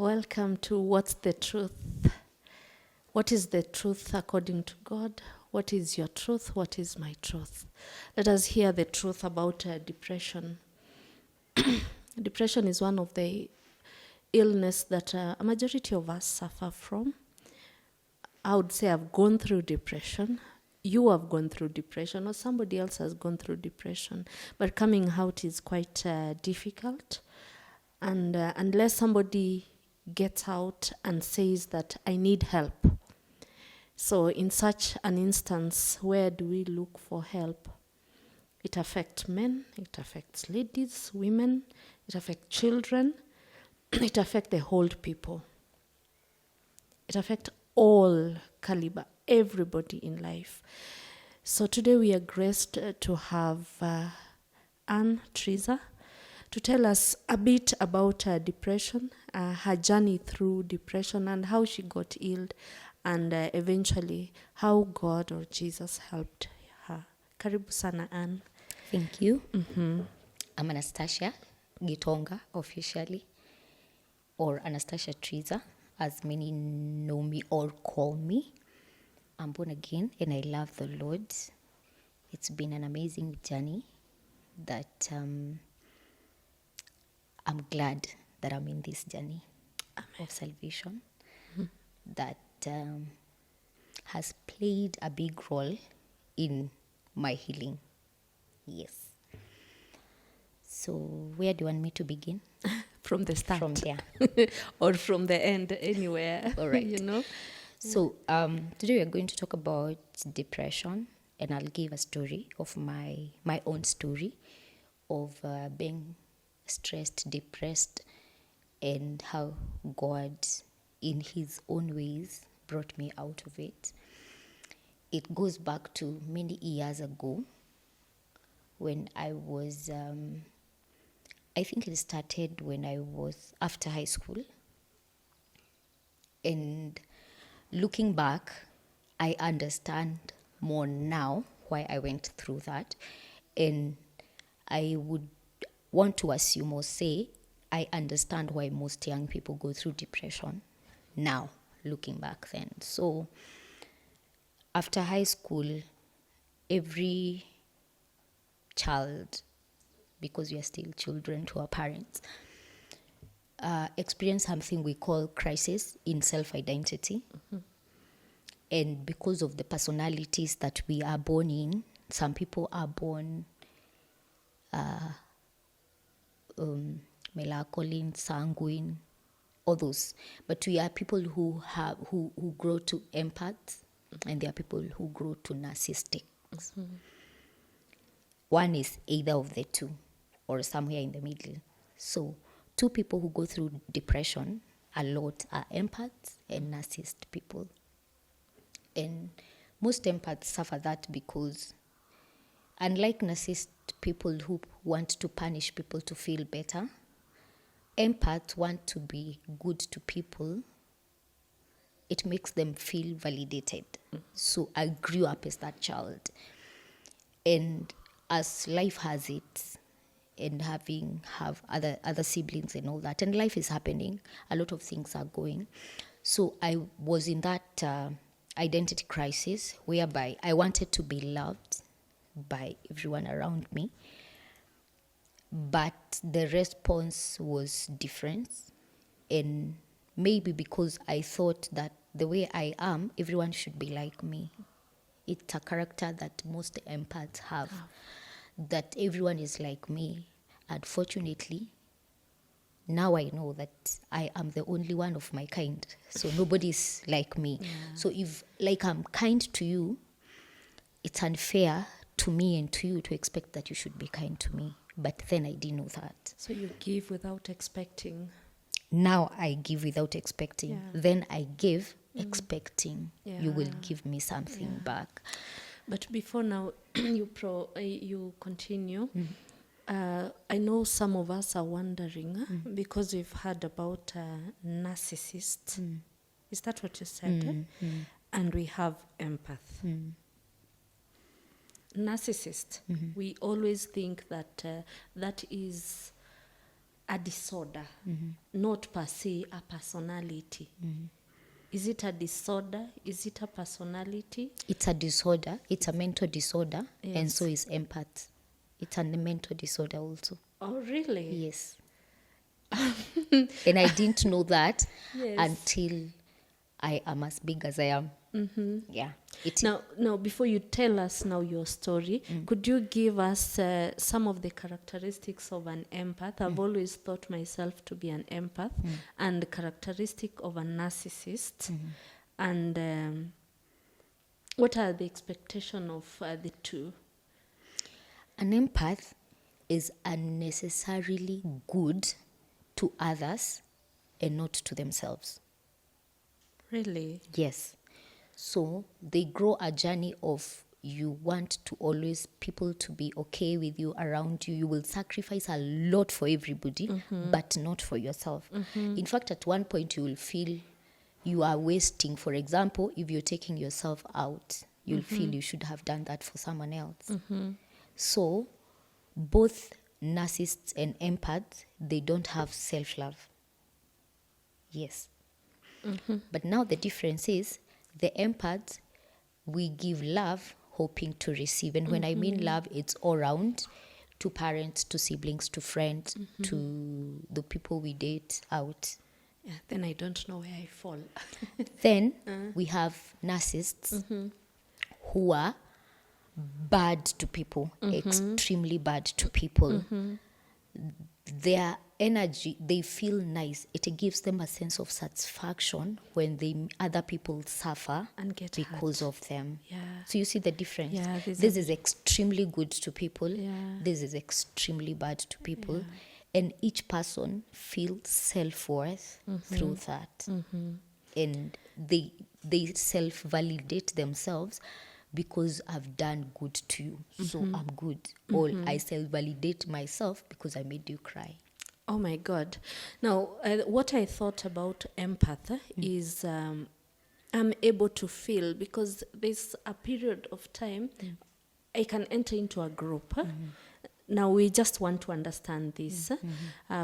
Welcome to What's the Truth? What is the truth according to God? What is your truth? What is my truth? Let us hear the truth about depression. Depression is one of the illness that a majority of us suffer from. I would say I've gone through depression. You have gone through depression, or somebody else has gone through depression. But coming out is quite difficult. And unless somebody gets out and says that I need help. So in such an instance, where do we look for help? It affects men, it affects ladies, women, it affects children, it affects the old people. It affects all caliber, everybody in life. So today we are graced to have Annastacia to tell us a bit about depression, her journey through depression and how she got healed, and eventually how God or Jesus helped her. Karibu sana, Ann. Thank you. Mm-hmm. I'm Annastacia Gitonga officially, or Annastacia Gitonga, as many know me or call me. I'm born again and I love the Lord. It's been an amazing journey that I'm glad that I'm in this journey of salvation that has played a big role in my healing. Yes. So where do you want me to begin? From the start. From there. Or from the end, anywhere. All right. You know? So today we are going to talk about depression, and I'll give a story of my own story of being stressed, depressed, and how God, in His own ways, brought me out of it. It goes back to many years ago when I was, I think it started when I was after high school. And looking back, I understand more now why I went through that. And I would want to assume or say I understand why most young people go through depression now, looking back then. So after high school, every child, because we are still children to our parents, experience something we call crisis in self-identity. Mm-hmm. And because of the personalities that we are born in, some people are born melancholy, sanguine, all those. But we are people who grow to empaths, and there are people who grow to narcissists. Mm-hmm. One is either of the two, or somewhere in the middle. So two people who go through depression a lot are empaths and narcissist people. And most empaths suffer that because, unlike narcissist people who want to punish people to feel better, empaths want to be good to people. It makes them feel validated. Mm-hmm. So I grew up as that child. And as life has it, and have other siblings and all that, and life is happening, a lot of things are going. So I was in that identity crisis whereby I wanted to be loved by everyone around me, but the response was different. And maybe because I thought that the way I am, everyone should be like me. It's a character that most empaths have, that everyone is like me. Unfortunately, now I know that I am the only one of my kind. So nobody's like me. Yeah. So if, like, I'm kind to you, it's unfair to me and to you to expect that you should be kind to me. But then I didn't know that. So you give without expecting. Now I give without expecting. Yeah. Then I give expecting you will give me something back. But before now, you continue. Mm-hmm. I know some of us are wondering because we've heard about narcissists. Mm. Is that what you said? Mm-hmm. And we have empath. Mm. Narcissist. Mm-hmm. We always think that that is a disorder, not per se a personality. Is it a disorder? Is it a personality? It's a disorder. It's a mental disorder. Yes. And so is empath. It's a mental disorder also. Oh, really? Yes. And I didn't know that Yes. until I am as big as I am. Yeah. Now, before you tell us now your story, could you give us some of the characteristics of an empath? I've always thought myself to be an empath, and the characteristic of a narcissist, and what are the expectations of the two? An empath is unnecessarily good to others and not to themselves. Really? Yes. So they grow a journey of you want to always people to be okay with you, around you. You will sacrifice a lot for everybody, but not for yourself. In fact, at one point you will feel you are wasting. For example, if you're taking yourself out, you'll feel you should have done that for someone else. So both narcissists and empaths, they don't have self-love. Yes. But now the difference is the empaths, we give love hoping to receive. And when I mean love, it's all round, to parents, to siblings, to friends, to the people we date out. Yeah, then I don't know where I fall. Then we have narcissists who are bad to people, extremely bad to people. Their energy, they feel nice. It gives them a sense of satisfaction when other people suffer And get because of them. Yeah. So you see the difference. Yeah, this is extremely good to people. Yeah. This is extremely bad to people. And each person feels self-worth through that. And they self-validate themselves because I've done good to you, so I'm good. Or I self-validate myself because I made you cry. Oh my God. Now, what I thought about empath is I'm able to feel, because there's a period of time I can enter into a group. Now, we just want to understand this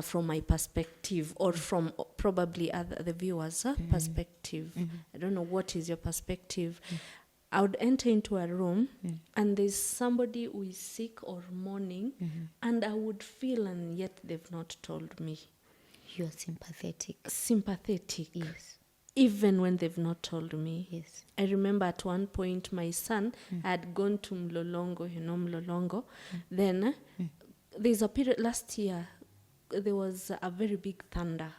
from my perspective, or from probably the viewers' perspective. I don't know, what is your perspective? I would enter into a room and there's somebody who is sick or mourning, and I would feel, and yet they've not told me. You're sympathetic. Sympathetic. Yes. Even when they've not told me. Yes. I remember at one point my son had gone to Mlolongo, Mlolongo. Then there's a period last year, there was a very big thunder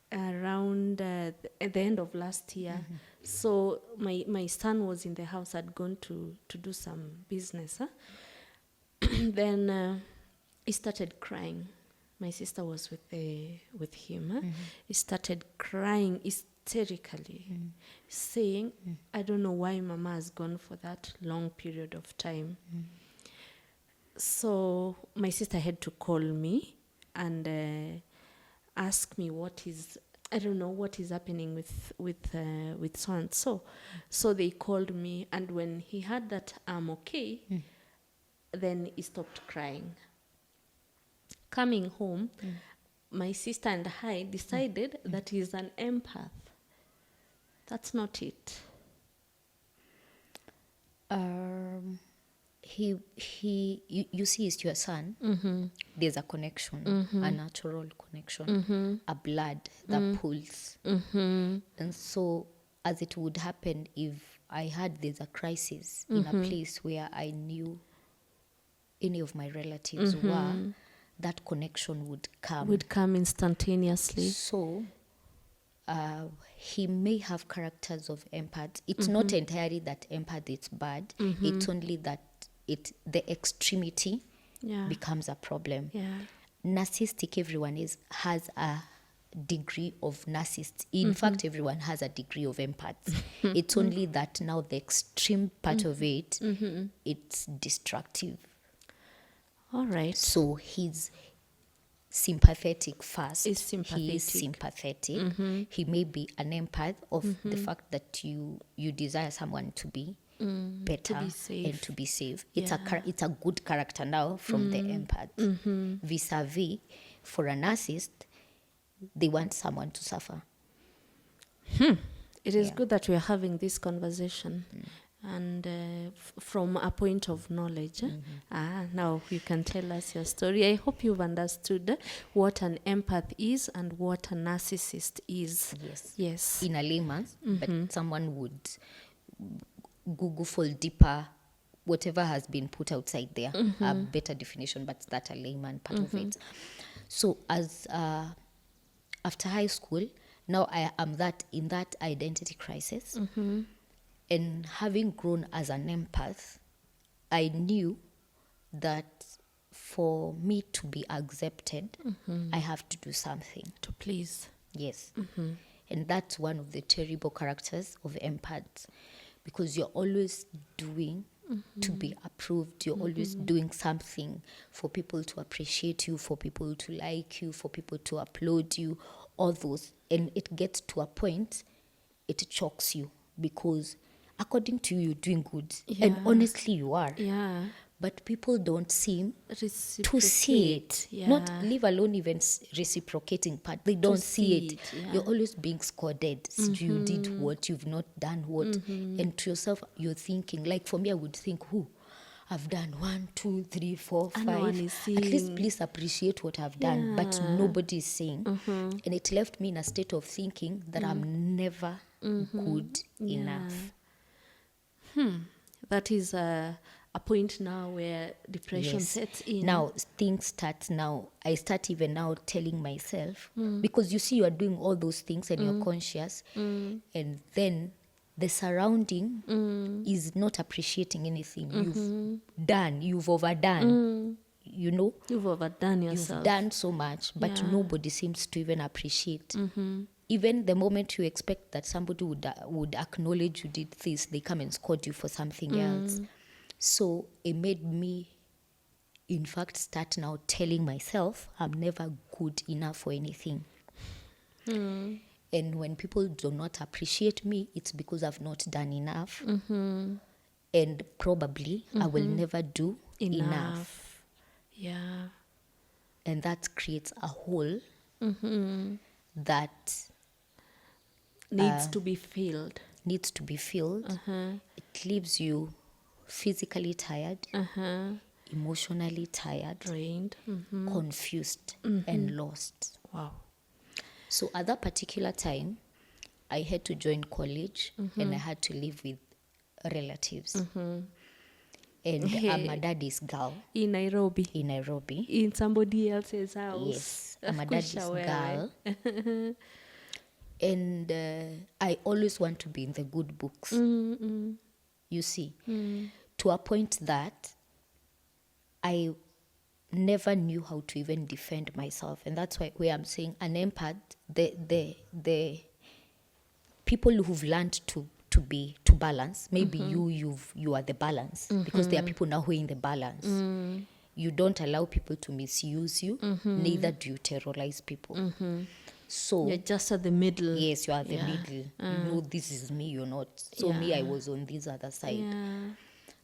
around at the end of last year. So my son was in the house, had gone to do some business. Then he started crying. My sister was with him. He started crying hysterically, saying, I don't know why Mama has gone for that long period of time. So my sister had to call me and ask me what is happening with so and so. So they called me, and when he heard that I'm okay, then he stopped crying. Coming home, my sister and I decided that he's an empath. That's not it. You see, it's your son. There's a connection, a natural connection, a blood that pulls. And so, as it would happen if I had there's a crisis in a place where I knew any of my relatives were, that connection would come instantaneously. So he may have characters of empath. It's not entirely that empath is bad. It's only that the extremity becomes a problem. Narcissistic, everyone has a degree of narcissist. In fact, everyone has a degree of empath. It's only that now the extreme part of it, it's destructive. All right. So he's sympathetic first. Is sympathetic. He is sympathetic. He may be an empath of the fact that you desire someone to be better to be safe. And to be safe. It's a good character now from the empath. Vis-a-vis, for a narcissist, they want someone to suffer. It is good that we are having this conversation. And from a point of knowledge. Now you can tell us your story. I hope you've understood what an empath is and what a narcissist is. Yes. In a layman's, but someone would Google for deeper, whatever has been put outside there, a better definition, but that's a layman part of it. So as after high school, now I am in that identity crisis. And having grown as an empath, I knew that for me to be accepted, I have to do something. To please. Yes. And that's one of the terrible characters of empaths, because you're always doing to be approved. You're always doing something for people to appreciate you, for people to like you, for people to applaud you, all those. And it gets to a point, it chokes you, because according to you, you're doing good. And honestly, you are. But people don't seem to see it. Not leave alone even reciprocating part. They don't see it. You're always being scolded. You did what, you've not done what. And to yourself, you're thinking, like for me, I would think, I've done 1, 2, 3, 4, 5. No one is seeing. At least please appreciate what I've done. But nobody is seeing. And it left me in a state of thinking that I'm never good enough. That is a point now where depression sets in. Now things start now. I start even now telling myself, because you see you are doing all those things and you're conscious, and then the surrounding is not appreciating anything. You've overdone. You know, you've overdone yourself. You've done so much, but nobody seems to even appreciate. Even the moment you expect that somebody would acknowledge you did this, they come and scold you for something else. So it made me, in fact, start now telling myself I'm never good enough for anything. And when people do not appreciate me, it's because I've not done enough. And probably I will never do enough. Yeah. And that creates a hole that needs to be filled. It leaves you physically tired, emotionally tired, drained, confused, and lost. Wow. So at that particular time, I had to join college and I had to live with relatives. And I'm a daddy's girl. In Nairobi. In somebody else's house. Yes, I'm a daddy's girl. And I always want to be in the good books. You see, to a point that I never knew how to even defend myself. And that's why I'm saying an empath, the people who've learned to balance, maybe you are the balance, because there are people now who are in the balance. You don't allow people to misuse you, neither do you terrorize people. So you're just at the middle. Yes, you are the middle. You know, this is me, you're not. So me, I was on this other side.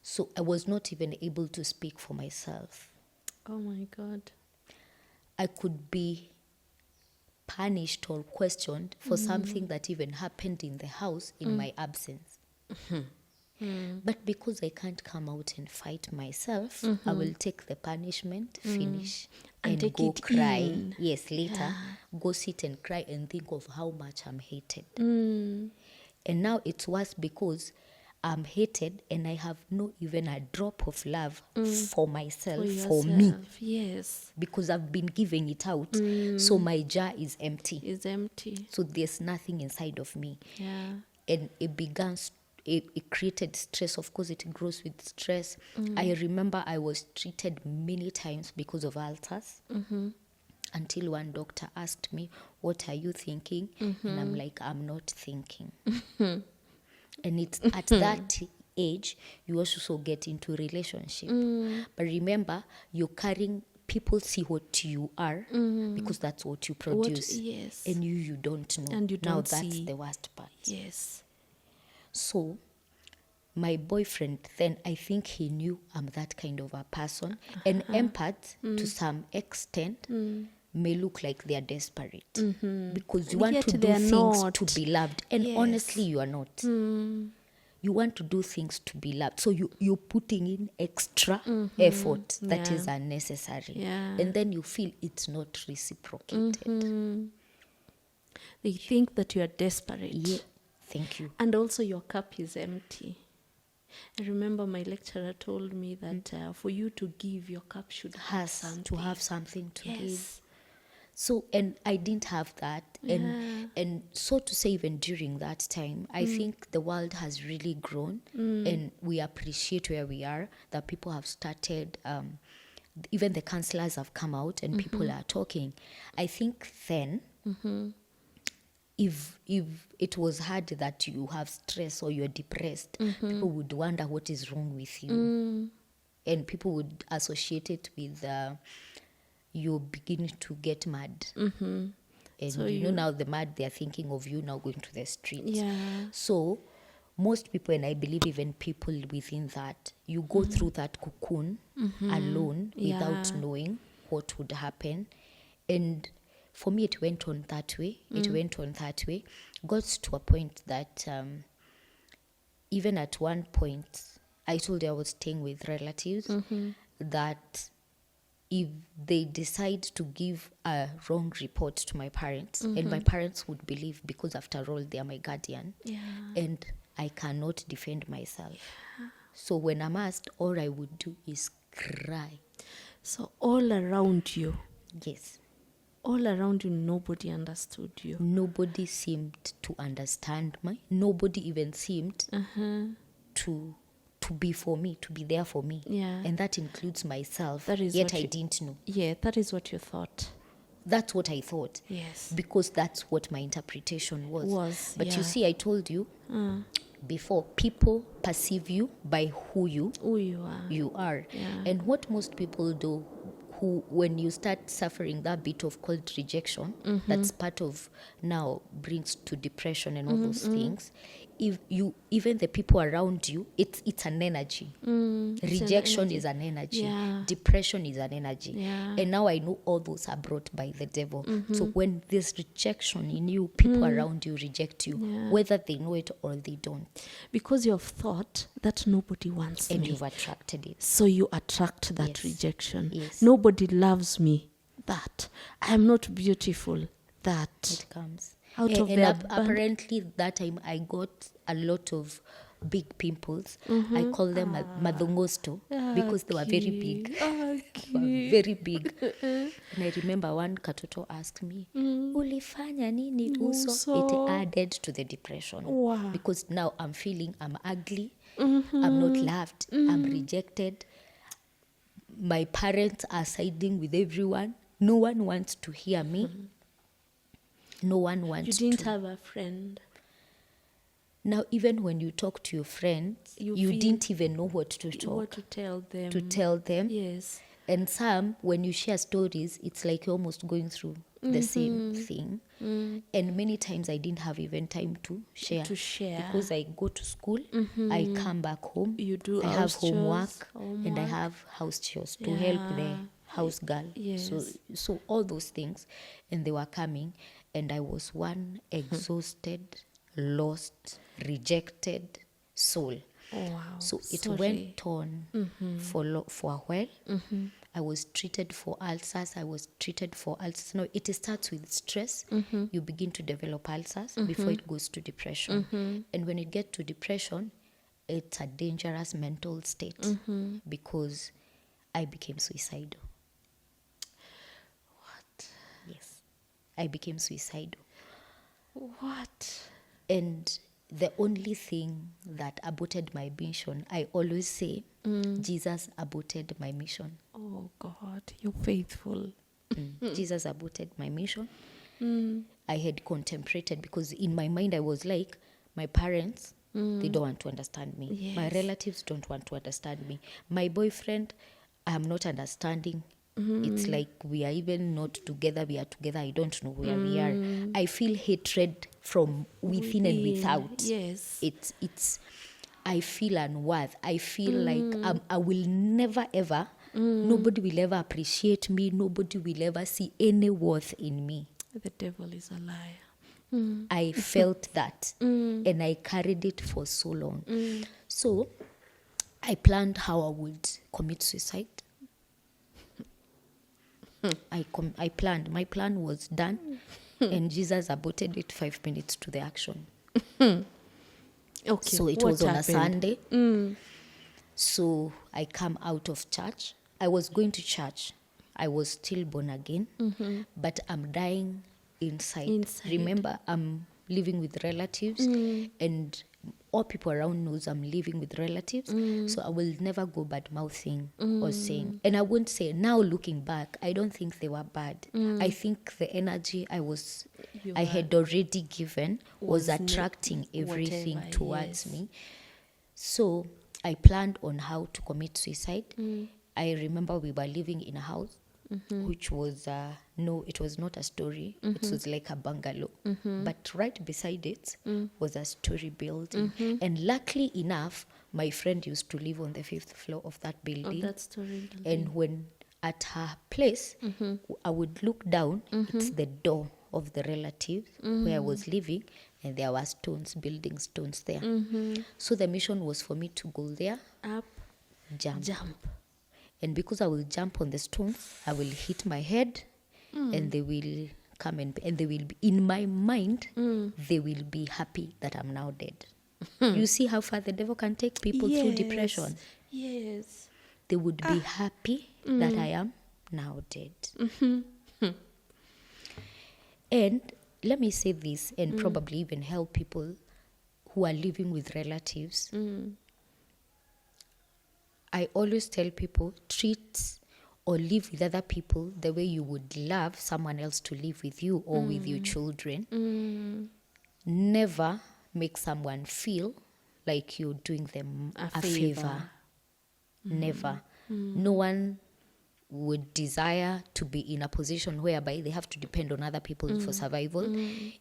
So I was not even able to speak for myself. Oh my God. I could be punished or questioned for something that even happened in the house in my absence. But because I can't come out and fight myself, I will take the punishment, finish, and go cry. In. Yes, later, go sit and cry and think of how much I'm hated. And now it's worse because I'm hated and I have not even a drop of love for myself, for me. Yes. Because I've been giving it out. So my jar is empty. It's empty. So there's nothing inside of me. Yeah. And it created stress. Of course, it grows with stress. I remember I was treated many times because of ulcers. Until one doctor asked me, "What are you thinking?" And I'm like, "I'm not thinking." And it's at that age, you also get into relationship. But remember, you're carrying, people see what you are because that's what you produce. Yes. And you don't know. And you don't now that's see. the worst part. Yes. So my boyfriend, then I think he knew I'm that kind of a person. And empath, to some extent, may look like they are desperate because you want Yet to they do are things not. to be loved. And Yes. honestly, you are not. You want to do things to be loved. So you're putting in extra effort that is unnecessary. Yeah. And then you feel it's not reciprocated. They think that you are desperate. Yeah. Thank you. And also your cup is empty. I remember my lecturer told me that for you to give, your cup should have something. To have something to Yes. give. So, and I didn't have that. And so to say, even during that time, I think the world has really grown and we appreciate where we are, that people have started, even the counselors have come out and people are talking. I think then, if it was hard that you have stress or you're depressed, people would wonder what is wrong with you. And people would associate it with you're beginning to get mad. And So you know now the mad, they're thinking of you now going to the streets. Yeah. So most people, and I believe even people within that, you go through that cocoon alone without Yeah. knowing what would happen. And for me, it went on that way. It went on that way. Got to a point that even at one point, I told you I was staying with relatives, that if they decide to give a wrong report to my parents, and my parents would believe, because after all, they are my guardian, Yeah. and I cannot defend myself. So when I'm asked, all I would do is cry. So all around you, Yes. nobody understood you. Nobody seemed to understand me. Nobody even seemed to be for me, to be there for me. Yeah. And that includes myself. That is Yet what I you- didn't know. Yeah, that is what you thought. That's what I thought. Yes. Because that's what my interpretation was. But yeah. you see, I told you before, people perceive you by who you are. Yeah. And what most people do, who, when you start suffering that bit of called rejection, that's part of now brings to depression and all those things. If you, even the people around you, it's an energy. Rejection is an energy. Yeah. Depression is an energy. Yeah. And now I know all those are brought by the devil. So when there's rejection in you, people around you reject you, whether they know it or they don't. Because you have thought that nobody wants And me. you've attracted it. So you attract that Yes. rejection. Yes. Nobody loves me. That. I am not beautiful. That. It comes. Out of and their apparently that time I got a lot of big pimples. I call them madongosto because they were very big. Were very big. And I remember one katoto asked me, ulifanya nini uso? Uso. It added to the depression. Wow. Because now I'm feeling I'm ugly, I'm not loved, I'm rejected. My parents are siding with everyone. No one wants to hear me. No one wants You didn't to. have a friend. Now, even when you talk to your friends, You you feel- didn't even know what to talk, What to tell them. to tell them. Yes. And some, when you share stories, it's like you're almost going through the same thing. And many times I didn't have even time to share. Because I go to school, I come back home, You do I have house chores, homework, and I homework. have house chores to help the house girl. Yes. So all those things, and they were coming, and I was one exhausted, lost, rejected soul. Oh, wow. So it Sorry. went on for a while. I was treated for ulcers. Now, it starts with stress. You begin to develop ulcers before it goes to depression. And when it gets to depression, it's a dangerous mental state because I became suicidal. What? Yes. I became suicidal. What? And the only thing that aborted my mission, I always say, Jesus aborted my mission. Oh, God. You're faithful. Jesus aborted my mission. I had contemplated because in my mind I was like, my parents, they don't want to understand me. Yes. My relatives don't want to understand me. My boyfriend, I am not understanding. It's like we are even not together. We are together. I don't know where we are. I feel hatred from within and without. Yes. It's I feel unworth. I feel like I will never ever Nobody will ever appreciate me. Nobody will ever see any worth in me. The devil is a liar. I felt that, and I carried it for so long. So I planned how I would commit suicide. I planned. My plan was done, and Jesus aborted it 5 minutes to the action. Okay. So it what was on happened? a Sunday. So I come out of church. I was going to church. I was still born again, but I'm dying inside. Remember, I'm living with relatives, and all people around knows I'm living with relatives. So I will never go bad mouthing or saying. And I won't say, now looking back, I don't think they were bad. I think the energy I had already given was attracting everything whatever, towards yes. me. So I planned on how to commit suicide. I remember we were living in a house, which was, no, it was not a story. It was like a bungalow. But right beside it was a story building. And luckily enough, my friend used to live on the 5th floor of that building. That story. And when at her place, I would look down, it's the door of the relative where I was living, and there were stones, building stones there. So the mission was for me to go there, Up, jump. jump. And because I will jump on the stones, I will hit my head, and they will come and they will be, in my mind, they will be happy that I'm now dead. You see how far the devil can take people through depression. Yes. They would be happy that I am now dead. And let me say this, and probably even help people who are living with relatives. I always tell people, treat or live with other people the way you would love someone else to live with you or with your children. Never make someone feel like you're doing them a favor. Never. No one would desire to be in a position whereby they have to depend on other people for survival.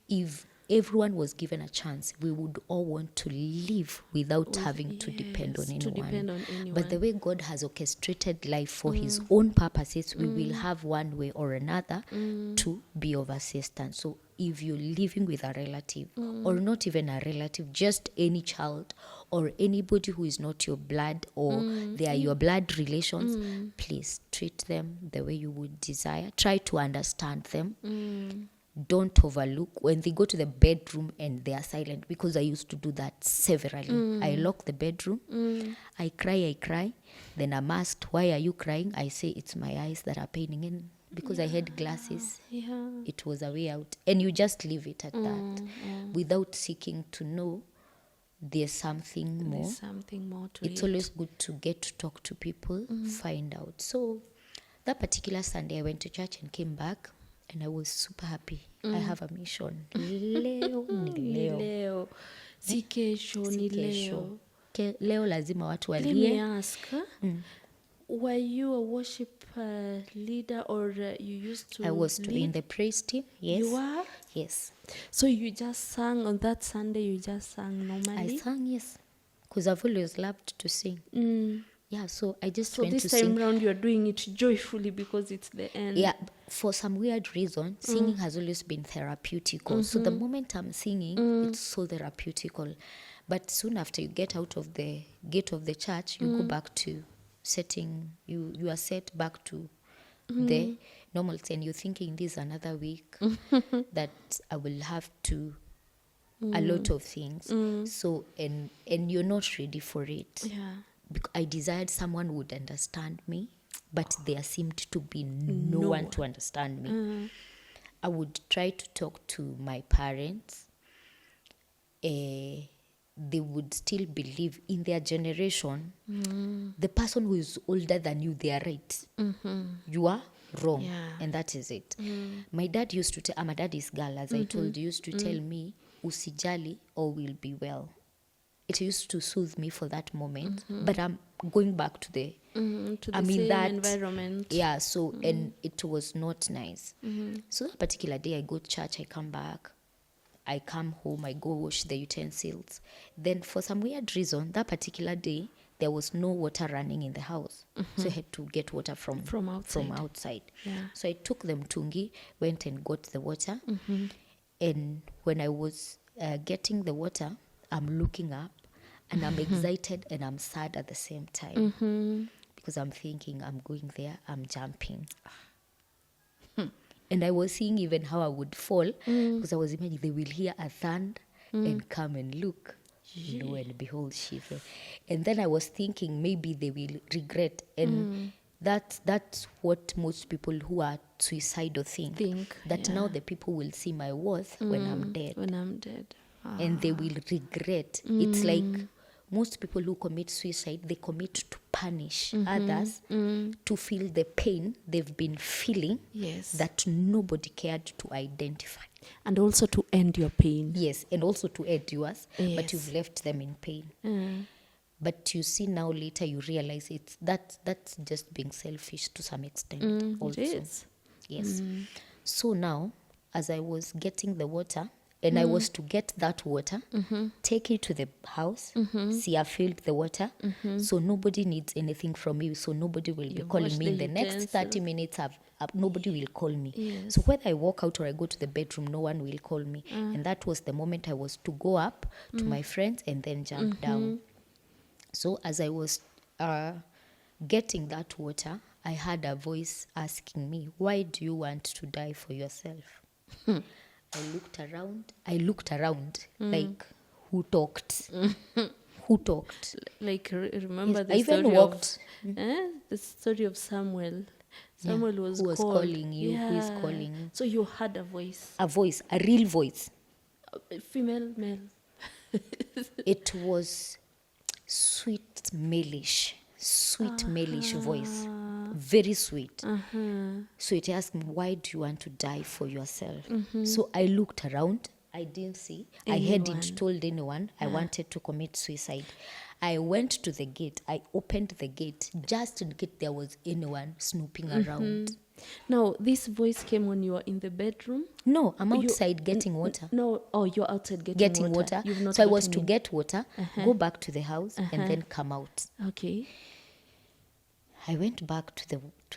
If everyone was given a chance, we would all want to live without having to depend on anyone. But the way God has orchestrated life for his own purposes, we will have one way or another to be of assistance. So if you're living with a relative, or not even a relative, just any child or anybody who is not your blood or they are your blood relations, please treat them the way you would desire. Try to understand them. Don't overlook when they go to the bedroom and they are silent, because I used to do that severally. I lock the bedroom, I cry, then I'm asked, why are you crying? I say, it's my eyes that are paining, and because I had glasses, it was a way out. And you just leave it at that without seeking to know there's something more. There's something more to It's always good to get to talk to people, find out. So that particular Sunday, I went to church and came back, and I was super happy. I have a mission. Leo ni leo. Si kesho ni leo. Leo lazima watu Let walie. me ask, were you a worship leader, or you used to I was to be lead? in the praise team. Yes. You were? Yes. So you just sang on that Sunday, you just sang I normally? sang, yes. Because I've always loved to sing. Yeah, so I just So went this to time sing. round you're doing it joyfully because it's the end. Yeah, for some weird reason, singing has always been therapeutical. So the moment I'm singing, it's so therapeutical. But soon after you get out of the gate of the church, you go back to setting, you are set back to the normalcy, and you're thinking, this is another week that I will have to a lot of things. So, and you're not ready for it. Yeah. I desired someone would understand me, but there seemed to be no one to understand me. I would try to talk to my parents. They would still believe in their generation, the person who is older than you, they are right. You are wrong. Yeah. And that is it. My dad used to tell, I'm a daddy's girl, as I told you, used to tell me, usijali, all will be well. It used to soothe me for that moment, but I'm going back to the To the same environment. Yeah, so and it was not nice. So that particular day, I go to church, I come back, I come home, I go wash the utensils. Then for some weird reason, that particular day, there was no water running in the house. So I had to get water from outside. Yeah. So I took the mtungi, went and got the water. And when I was getting the water, I'm looking up and I'm excited and I'm sad at the same time. Because I'm thinking, I'm going there, I'm jumping. And I was seeing even how I would fall, because I was imagining they will hear a thud and come and look. Lo and behold, she's there. And then I was thinking maybe they will regret. And that's what most people who are suicidal think that now the people will see my worth when I'm dead. When I'm dead. And they will regret. It's like most people who commit suicide, they commit to punish others, to feel the pain they've been feeling that nobody cared to identify. And also to end your pain. Yes, and also to end yours, but you've left them in pain. But you see now later you realize that's just being selfish to some extent also. It is. Yes. So now, as I was getting the water, and I was to get that water, take it to the house, see I filled the water, so nobody needs anything from you, so nobody will be calling me in the next 30 minutes. Nobody will call me. Yes. So whether I walk out or I go to the bedroom, no one will call me. And that was the moment I was to go up to my friends and then jump down. So as I was getting that water, I heard a voice asking me, why do you want to die for yourself? I looked around like, who talked? Who talked? Like, remember Yes, the I even story walked. the story of Samuel. Samuel was Who was called. calling you? Who is calling you? So you had a voice. A voice, a real voice. Female, male. It was sweet malish voice. Very sweet. So it asked me, why do you want to die for yourself? So I looked around. I didn't see. Anyone. I hadn't told anyone I wanted to commit suicide. I went to the gate. I opened the gate just in case there was anyone snooping around. Now, this voice came when you were in the bedroom? No, I'm outside getting water. No, you're outside Getting water. You've not So I was gotten to in. get water, go back to the house, and then come out. Okay. I went back to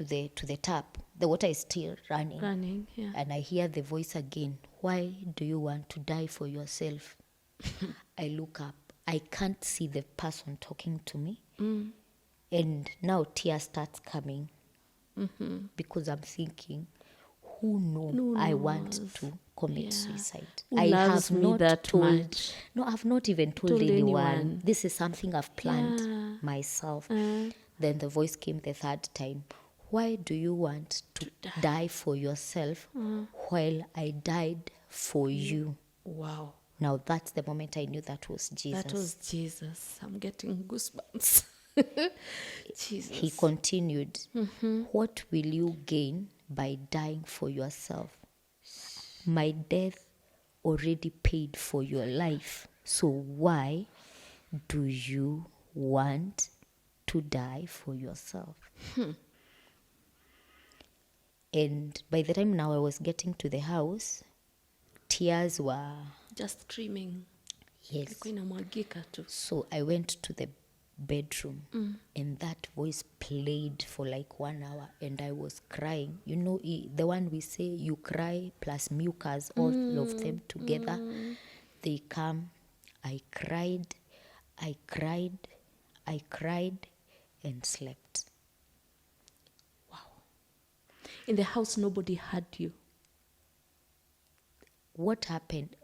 the tap. The water is still running. Yeah. And I hear the voice again. Why do you want to die for yourself? I look up. I can't see the person talking to me. And now tears starts coming. Because I'm thinking, who knows I want to commit suicide? Who I loves have me not that told. much? No, I've not even told anyone. This is something I've planned Yeah. myself. Then the voice came the third time. Why do you want to die for yourself while I died for you? Wow. Now that's the moment I knew that was Jesus. That was Jesus. I'm getting goosebumps. Jesus. He continued, what will you gain by dying for yourself? My death already paid for your life. So why do you want to die for yourself? And by the time now I was getting to the house, tears were... Just screaming. Yes. Ilikuwa inamwagika tu. So I went to the bedroom and that voice played for like 1 hour and I was crying. You know, the one we say you cry plus mucus, all of them together. They come. I cried and slept. Wow. In the house, nobody heard you. What happened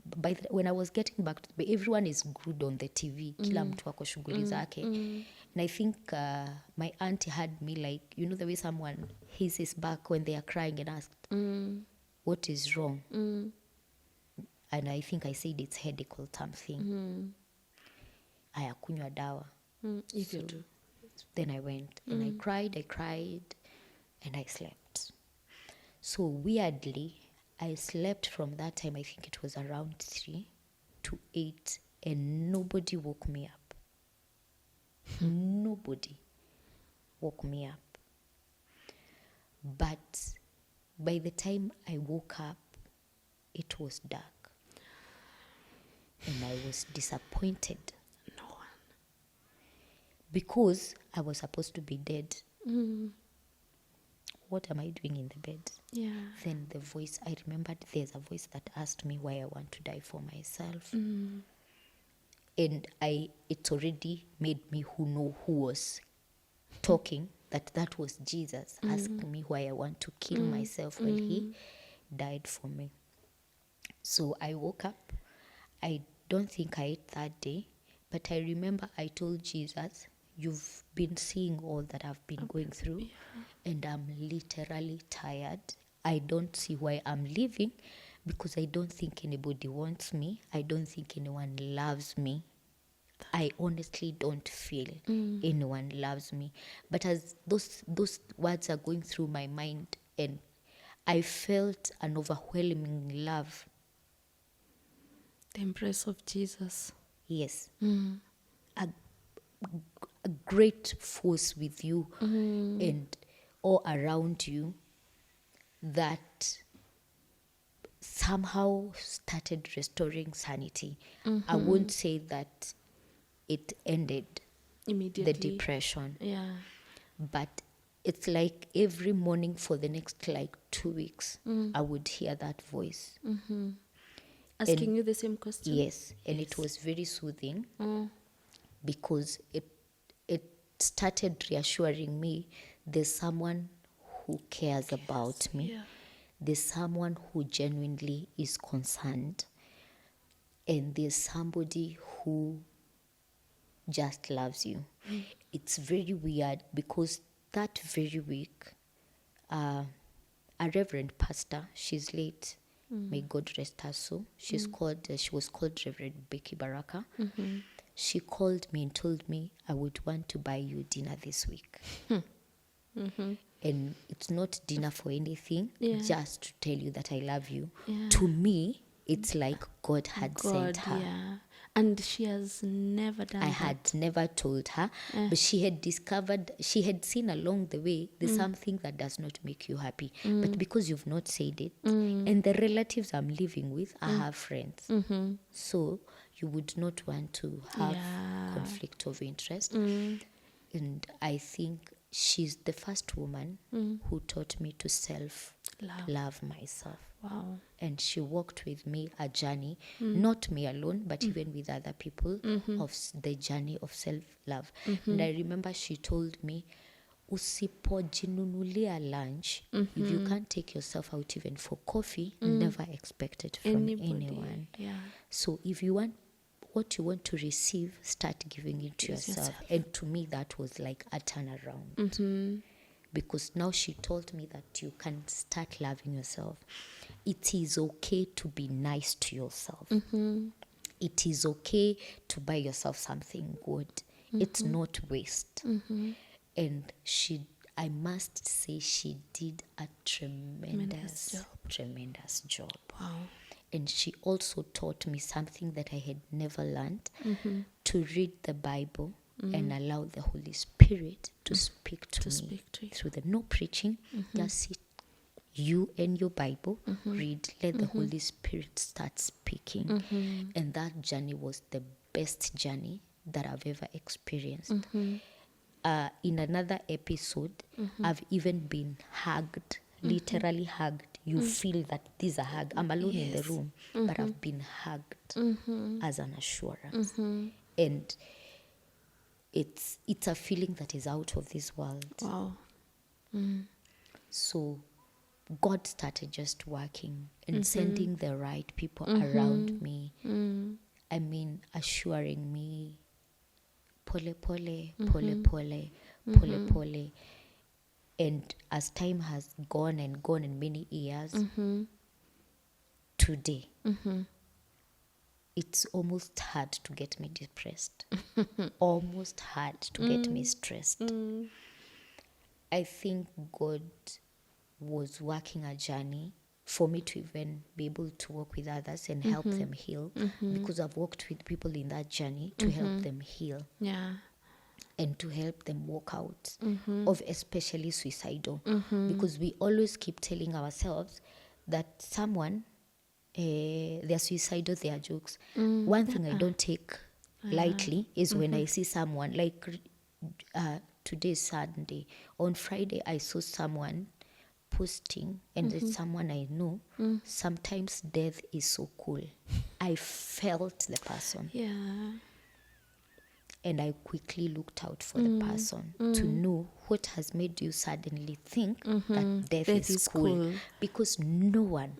when I was getting back to everyone is glued on the TV. Kila mtu ako shughuli zake. And I think my auntie had me like, you know the way someone hits his back when they are crying and asked, what is wrong? And I think I said it's headache or something. Aya kunywa dawa. So, then I went and I cried and I slept. So weirdly, I slept from that time, I think it was around 3 to 8, and nobody woke me up. Nobody woke me up. But by the time I woke up, it was dark. And I was disappointed. no one. because I was supposed to be dead. What am I doing in the bed? Yeah. Then the voice, I remembered there's a voice that asked me why I want to die for myself. And it already made me who was talking, that was Jesus asking me why I want to kill myself while he died for me. So I woke up. I don't think I ate that day, but I remember I told Jesus, you've been seeing all that I've been going through, and I'm literally tired. I don't see why I'm living, because I don't think anybody wants me. I don't think anyone loves me. I honestly don't feel anyone loves me. But as those words are going through my mind, and I felt an overwhelming love. The embrace of Jesus. Yes. A great force with you and all around you that somehow started restoring sanity. I won't say that it ended Immediately. the depression, Yeah. but it's like every morning for the next 2 weeks, I would hear that voice. Asking you the same question? Yes, and it was very soothing because it started reassuring me there's someone who cares about me. Yeah. There's someone who genuinely is concerned, and there's somebody who just loves you. It's very weird because that very week, a reverend pastor, she's late, may God rest her soul. She was called Reverend Becky Baraka. She called me and told me, I would want to buy you dinner this week. And it's not dinner for anything, just to tell you that I love you. Yeah. To me, it's like God had sent her. Yeah. And she has never done I that. had never told her, but she had seen along the way, there's something that does not make you happy. But because you've not said it, and the relatives I'm living with are her friends, so you would not want to have conflict of interest. And I think she's the first woman who taught me to self-love myself. Wow. And she walked with me a journey, not me alone, but even with other people, of the journey of self-love. And I remember she told me, usipojinunulia lunch, if you can't take yourself out even for coffee, never expect it from anyone. Yeah. So if you want what you want to receive, start giving it to yourself. And to me, that was like a turnaround. Because now she told me that you can start loving yourself. It is okay to be nice to yourself. It is okay to buy yourself something good. It's not waste. And I must say, she did a tremendous job. Wow. And she also taught me something that I had never learned, to read the Bible and allow the Holy Spirit to speak to me through the no preaching. Just sit, you and your Bible, read, let the Holy Spirit start speaking. And that journey was the best journey that I've ever experienced. In another episode, I've even been hugged, literally hugged. You feel that this is a hug. I'm alone in the room, but I've been hugged as an assurance. And it's a feeling that is out of this world. Wow. So God started just working and sending the right people around me. I mean, assuring me, pole pole, pole pole, pole pole. And as time has gone and many years, today, it's almost hard to get me depressed. Almost hard to get me stressed. I think God was working a journey for me to even be able to work with others and help them heal. Because I've worked with people in that journey to help them heal. Yeah. And to help them walk out of especially suicidal. Because we always keep telling ourselves that someone, they're suicidal, they are jokes. One thing I don't take lightly is when I see someone, like today's Sunday. On Friday, I saw someone posting, and it's someone I know. Sometimes death is so cool. I felt the person. Yeah. And I quickly looked out for the person to know what has made you suddenly think that death is cool. Because no one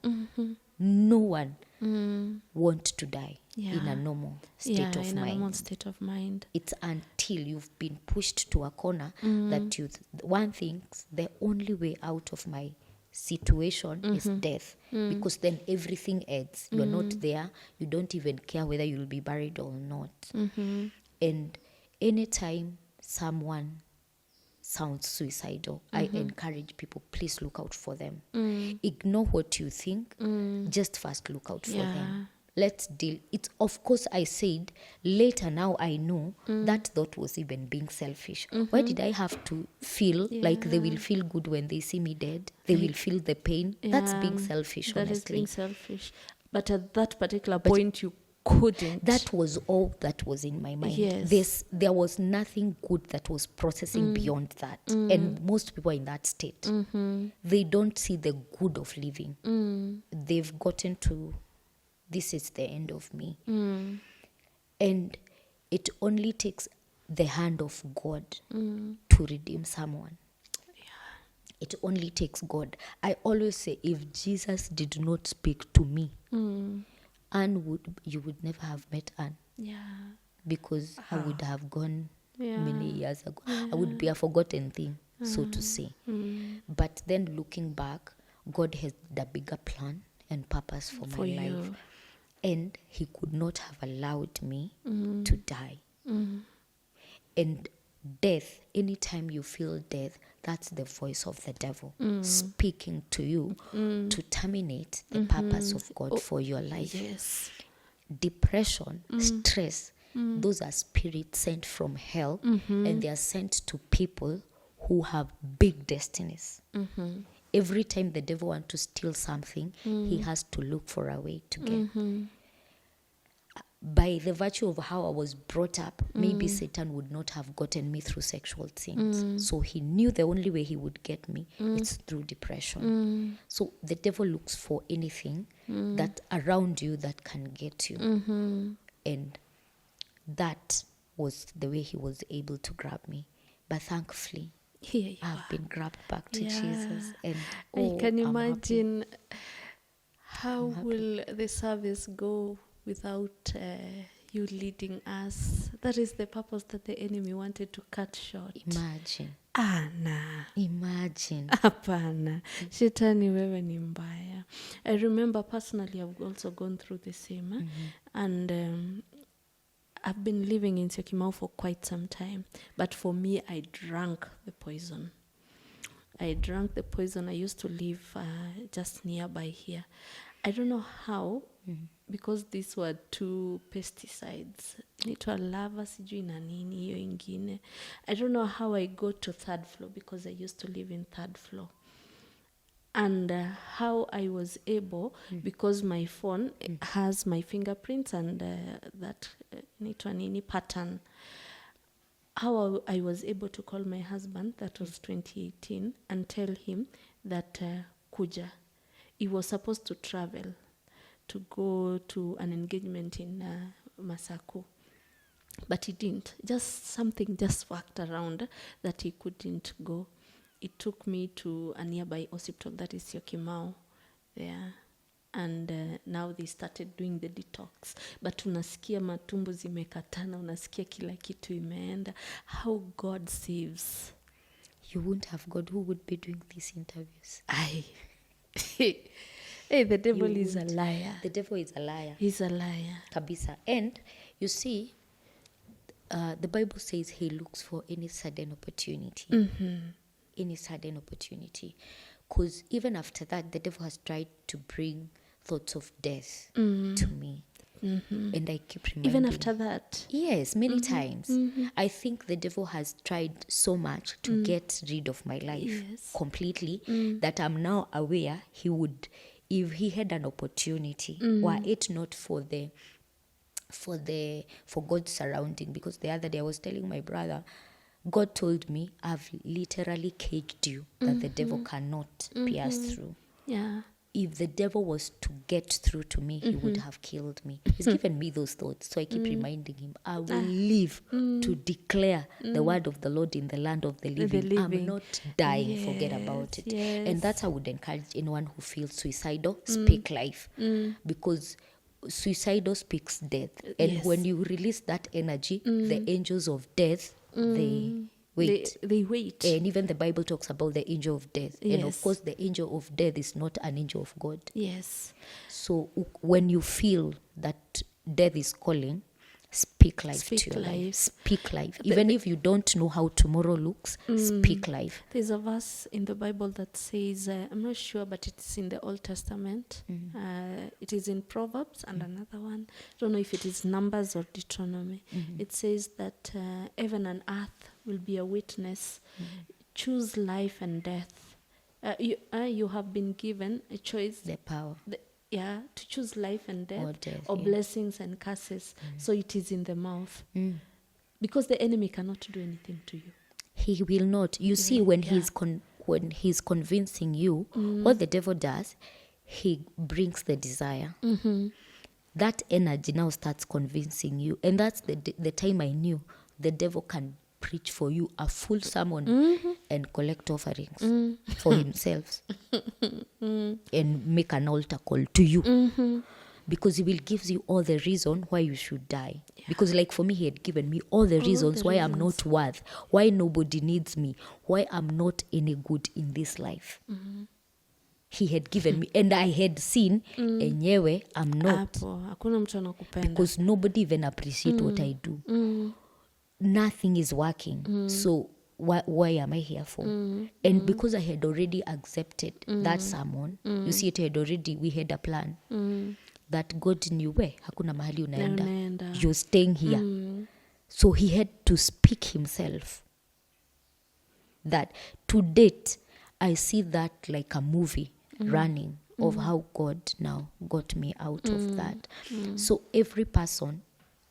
want to die in a normal state of in mind. a normal state of mind. It's until you've been pushed to a corner that one thinks the only way out of my situation is death, because then everything ends. You're not there. You don't even care whether you'll be buried or not. And anytime someone sounds suicidal, I encourage people, please look out for them. Ignore what you think. Just first look out for them. Let's deal. It's, of course, I said later, now I know that thought was even being selfish. Why did I have to feel like they will feel good when they see me dead? They will feel the pain. That's being selfish, honestly. That is being selfish. But at that particular point, you couldn't. That was all that was in my mind. Yes. There was nothing good that was processing beyond that. And most people are in that state. They don't see the good of living. They've gotten to, this is the end of me. And it only takes the hand of God to redeem someone. It only takes God. I always say, if Jesus did not speak to me, you would never have met Anne. Yeah. Because I would have gone many years ago. I would be a forgotten thing, so to say. But then looking back, God has the bigger plan and purpose for my life. And he could not have allowed me to die. And death, anytime you feel death, that's the voice of the devil speaking to you to terminate the purpose of God for your life. Yes. Depression, stress, those are spirits sent from hell, and they are sent to people who have big destinies. Every time the devil wants to steal something, he has to look for a way to get. By the virtue of how I was brought up, maybe Satan would not have gotten me through sexual sins. So he knew the only way he would get me is through depression. So the devil looks for anything that around you that can get you. And that was the way he was able to grab me. But thankfully, I've been grabbed back to Jesus. And I can I'm imagine how will the service go without you leading us. That is the purpose that the enemy wanted to cut short. Imagine. Imagine. Hapana. Shetani wewe ni mbaya. I remember personally I've also gone through the same. And I've been living in Syokimau for quite some time. But for me, I drank the poison. I used to live just nearby here. I don't know how, because these were two pesticides. Inaitwa lava, sijui na nini hiyo ingine. I don't know how I got to third floor, because I used to live in third floor. And how I was able, because my phone has my fingerprints and that inaitwa nini pattern. How I was able to call my husband, that was 2018, and tell him that kuja. He was supposed to travel to go to an engagement in Masako. But he didn't. Something just worked around that he couldn't go. It took me to a nearby hospital, that is Syokimau there. And now they started doing the detox. But unasikia matumbo zimekatana, unasikia kila kitu imeenda. How God saves. You wouldn't have God. Who would be doing these interviews? Hey, the devil is a liar. The devil is a liar. He's a liar. Kabisa. And you see, the Bible says he looks for any sudden opportunity. Any sudden opportunity. Because even after that, the devil has tried to bring thoughts of death to me. And I keep reminding. Even after that? Yes, many times. I think the devil has tried so much to get rid of my life completely that I'm now aware he would, if he had an opportunity, were it not for God's surrounding. Because the other day I was telling my brother, God told me, I've literally caged you that the devil cannot pierce through. Yeah. If the devil was to get through to me, he would have killed me. He's given me those thoughts. So I keep reminding him, I will live to declare the word of the Lord in the land of the living. I'm not dying. Forget about it. Yes. And that's how I would encourage anyone who feels suicidal, speak life. Because suicidal speaks death. And Yes. when you release that energy, the angels of death, they wait. They wait. And even the Bible talks about the angel of death. And of Yes. course, the angel of death is not an angel of God. Yes. So when you feel that death is calling, speak life Speak to your life. life. Speak life. Even if you don't know how tomorrow looks, speak life. There's a verse in the Bible that says, I'm not sure, but it's in the Old Testament. It is in Proverbs and another one. I don't know if it is Numbers or Deuteronomy. It says that heaven and earth will be a witness. Choose life and death. You have been given a choice. The power. To choose life and death, Or death, or yeah. blessings and curses. So it is in the mouth. Because the enemy cannot do anything to you. He will not. You see, when he's convincing you, what the devil does, he brings the desire. That energy now starts convincing you. And that's the time I knew the devil can preach for you a full sermon and collect offerings for himself and make an altar call to you. Because he will give you all the reason why you should die. Because like for me, he had given me all the reasons why I'm not worth, why nobody needs me, why I'm not any good in this life. He had given me, and I had seen, enyewe, I'm not. Hapo, hakuna mtu anakupenda. Because nobody even appreciate what I do. Nothing is working. So why am I here for? And because I had already accepted that sermon, you see, we had a plan. That God knew, hakuna mahali unaenda. You're staying here. So he had to speak himself. That to date, I see that like a movie running of how God now got me out of that. So every person,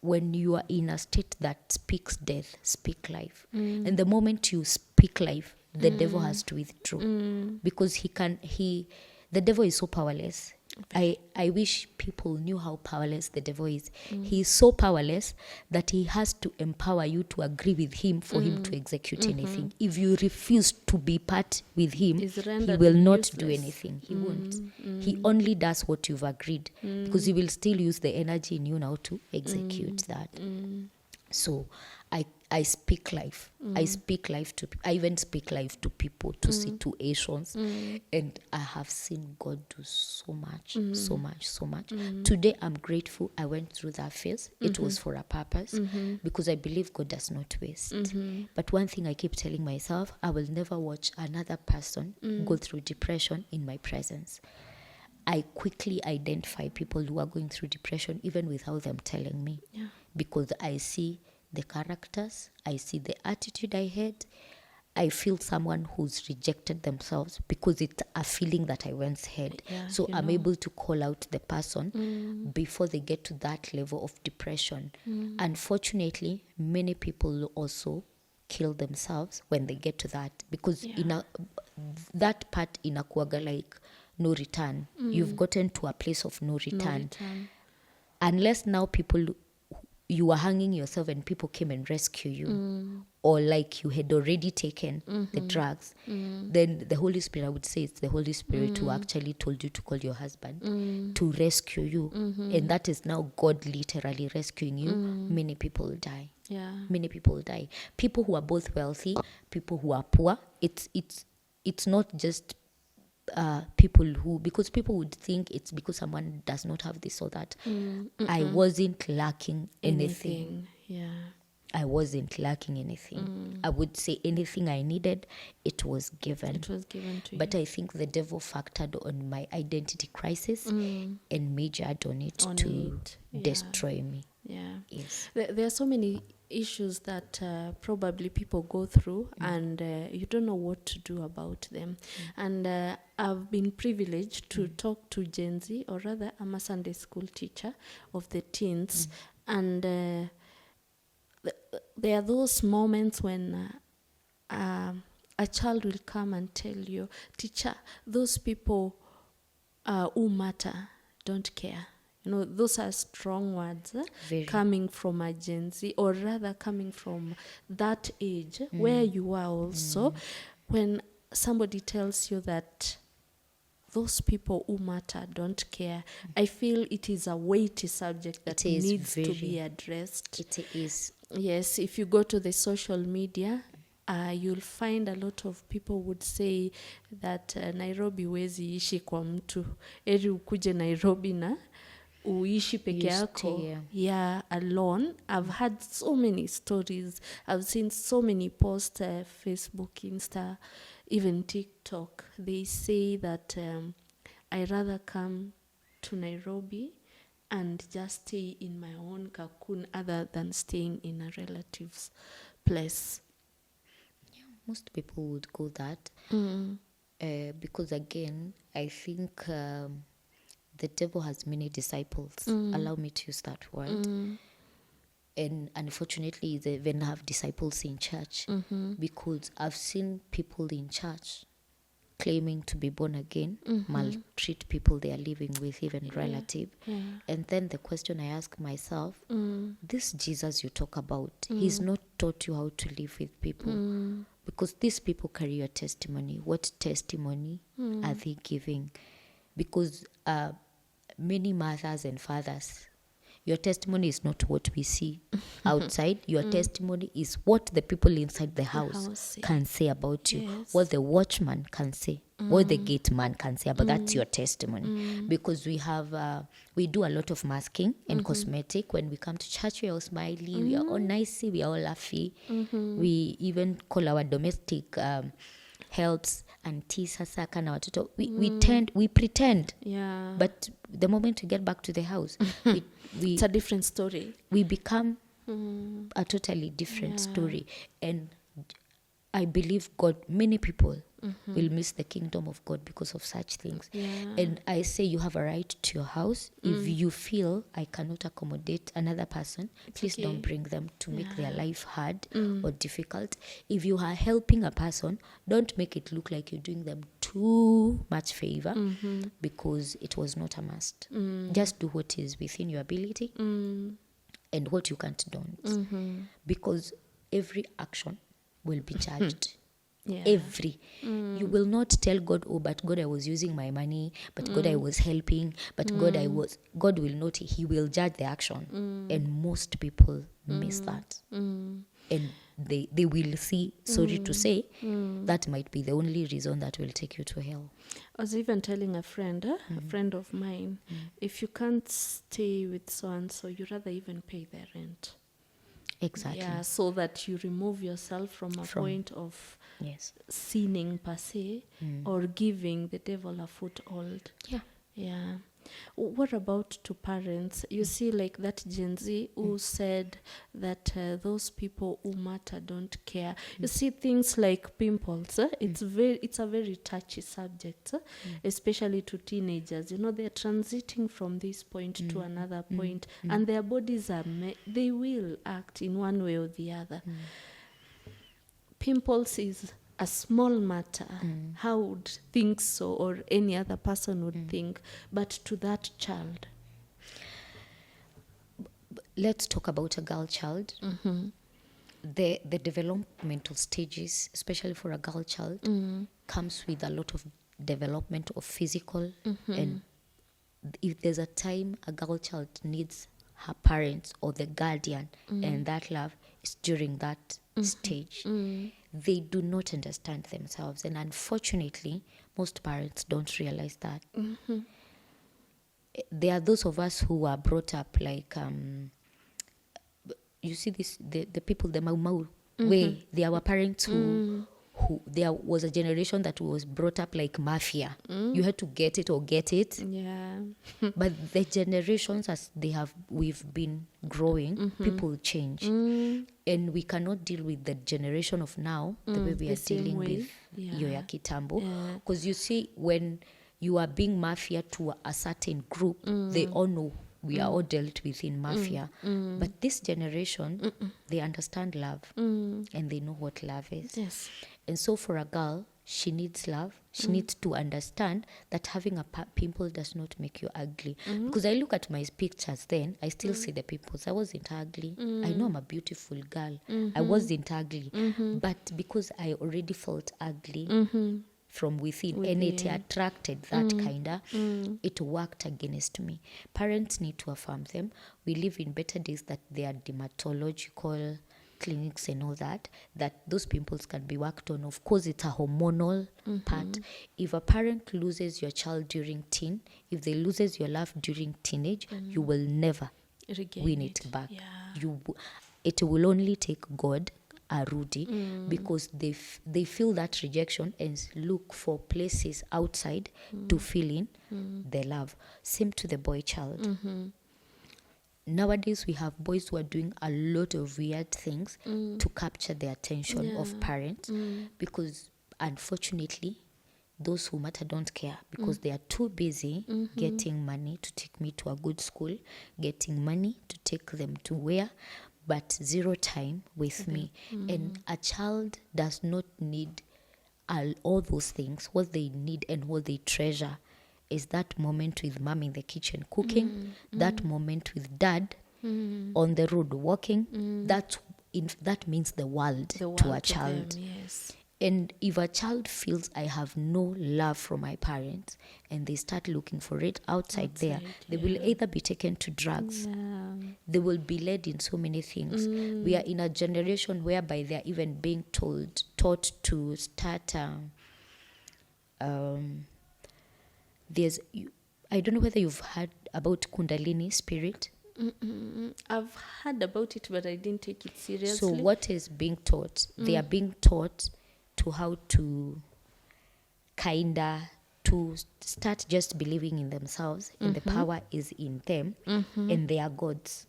when you are in a state that speaks death, speak life. And the moment you speak life, the devil has to withdraw. Because the devil is so powerless. I wish people knew how powerless the devil is. He is so powerless that he has to empower you to agree with him for him to execute anything. If you refuse to be part with him, he will not do anything. He won't. He only does what you've agreed, because he will still use the energy in you now to execute that. So I speak life. I speak life I even speak life to people, to situations. And I have seen God do so much, so much, so much. Today I'm grateful I went through that phase. It was for a purpose, because I believe God does not waste. But one thing I keep telling myself, I will never watch another person go through depression in my presence. I quickly identify people who are going through depression even without them telling me. Because I see the characters, I see the attitude I had. I feel someone who's rejected themselves because it's a feeling that I once had. So I'm able to call out the person before they get to that level of depression. Unfortunately, many people also kill themselves when they get to that, because that part inakuaga like no return. You've gotten to a place of no return. Unless now you were hanging yourself and people came and rescue you, or like you had already taken the drugs, then the Holy Spirit, I would say it's the Holy Spirit who actually told you to call your husband to rescue you. And that is now God literally rescuing you. Many people die. Many people die. People who are both wealthy, people who are poor. It's not just people who, because people would think it's because someone does not have this or that. I wasn't lacking anything. I wasn't lacking anything. I would say anything I needed, it was given. It was given to you. But I think the devil factored on my identity crisis and majored on it to destroy me. Yes. There are so many issues that probably people go through and you don't know what to do about them. And I've been privileged to talk to Gen Z, or rather I'm a Sunday school teacher of the teens. And there are those moments when a child will come and tell you, teacher, those people who matter don't care. Those are strong words coming from a Gen Z, or rather coming from that age where you are also. When somebody tells you that those people who matter don't care, I feel it is a weighty subject that needs to be addressed. It is. Yes, if you go to the social media, you'll find a lot of people would say that Nairobi wezi ishi kwa mtu, eri ukuje Nairobi na uishi peke yako, alone. I've had so many stories. I've seen so many posts, Facebook, Insta, even TikTok. They say that I rather come to Nairobi and just stay in my own cocoon other than staying in a relative's place. Yeah, most people would go that. Because again, I think the devil has many disciples. Allow me to use that word. And unfortunately, they even have disciples in church, because I've seen people in church claiming to be born again, maltreat people they are living with, even relative. And then the question I ask myself, this Jesus you talk about, he's not taught you how to live with people. Because these people carry your testimony. What testimony are they giving? Because many mothers and fathers, your testimony is not what we see outside. Your testimony is what the people inside the house can say about you. Yes. What the watchman can say, what the gate man can say about that's your testimony. Because we have, we do a lot of masking and cosmetic. When we come to church, we are all smiley, we are all nicey, we are all laughy. We even call our domestic helps auntie sasa kana watoto. We pretend. Yeah. But the moment we get back to the house, it's a different story. We become a totally different story. And I believe God, many people will miss the kingdom of God because of such things. And I say you have a right to your house. If you feel I cannot accommodate another person, please don't bring them to make their life hard or difficult. If you are helping a person, don't make it look like you're doing them too much favor, because it was not a must. Just do what is within your ability and what you can't don't. Because every action will be judged. Every. You will not tell God, oh, but God, I was using my money, but God, I was helping, but God will not, he will judge the action. And most people miss that. And they will see, sorry to say, that might be the only reason that will take you to hell. I was even telling a friend of mine, if you can't stay with so-and-so, you rather even pay their rent. Exactly. Yeah, so that you remove yourself from a point of sinning per se, or giving the devil a foothold. Yeah. What about to parents? You see, like that Gen Z who said that those people who matter don't care. You see things like pimples. It's a very touchy subject, especially to teenagers. They're transiting from this point to another point, and their bodies they will act in one way or the other. Pimples is a small matter. How would think so, or any other person would think, but to that child? Let's talk about a girl child. The developmental stages, especially for a girl child, comes with a lot of development of physical. And if there's a time a girl child needs her parents or the guardian, and that love is during that stage. They do not understand themselves, and unfortunately most parents don't realize that. There are those of us who are brought up like you see this, the people, the Mau way, they are our parents who there was a generation that was brought up like mafia. You had to get it or get it. But the generations as we've been growing, people change. And we cannot deal with the generation of now the way we are dealing with Yoya Kitambo. Because you see, when you are being mafia to a certain group, they all know we are all dealt with in mafia. But this generation, they understand love and they know what love is. Yes. And so for a girl, she needs love. She needs to understand that having a pimple does not make you ugly. Because I look at my pictures then, I still see the pimples. I wasn't ugly. I know I'm a beautiful girl. I wasn't ugly. But because I already felt ugly from within and it attracted that kinda, it worked against me. Parents need to affirm them. We live in better days that they are dermatological clinics and all that those pimples can be worked on. Of course, it's a hormonal part. If a parent loses your child during teen, if they loses your love during teenage, you will never win it back. It will only take God a Rudy because they feel that rejection and look for places outside to fill in the love. Same to the boy child. Nowadays, we have boys who are doing a lot of weird things to capture the attention of parents because, unfortunately, those who matter don't care because they are too busy getting money to take me to a good school, getting money to take them to where, but zero time with me. And a child does not need all those things. What they need and what they treasure is that moment with mom in the kitchen cooking, that moment with dad on the road walking. That means the world to a child. Them, yes. And if a child feels I have no love from my parents and they start looking for it outside there, they will either be taken to drugs, they will be led in so many things. We are in a generation whereby they are even being taught to start I don't know whether you've heard about Kundalini spirit. I've heard about it, but I didn't take it seriously. So what is being taught? They are being taught to how to to start just believing in themselves and the power is in them and they are gods.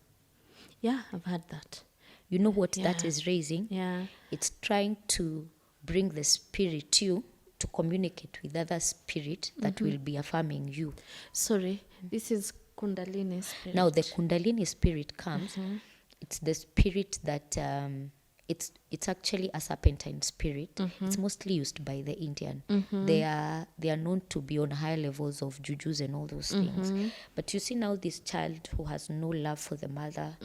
Yeah, I've heard that. You know what that is raising? Yeah. It's trying to bring the spirit to you to communicate with other spirit that will be affirming you. Sorry, this is Kundalini spirit. Now the Kundalini spirit comes. It's the spirit that it's actually a serpentine spirit. It's mostly used by the Indian. They are known to be on higher levels of jujus and all those things. But you see now this child who has no love for the mother,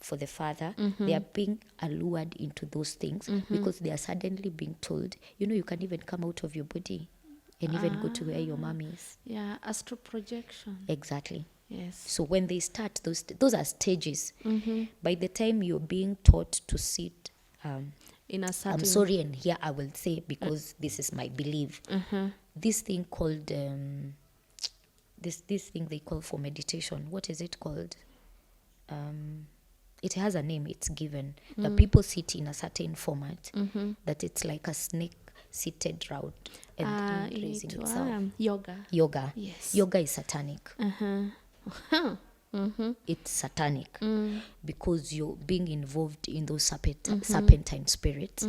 for the father, they are being allured into those things because they are suddenly being told, you can even come out of your body and even go to where your mom is. Yeah, astral projection. Exactly. Yes. So when they start, those are stages. By the time you're being taught to sit, In a certain... I'm sorry, and here I will say because this is my belief. This thing called this thing they call for meditation. What is it called? It has a name. It's given. The people sit in a certain format that it's like a snake seated round and raising itself. Yoga. Yes. Yoga is satanic. It's satanic because you're being involved in those serpentine spirits.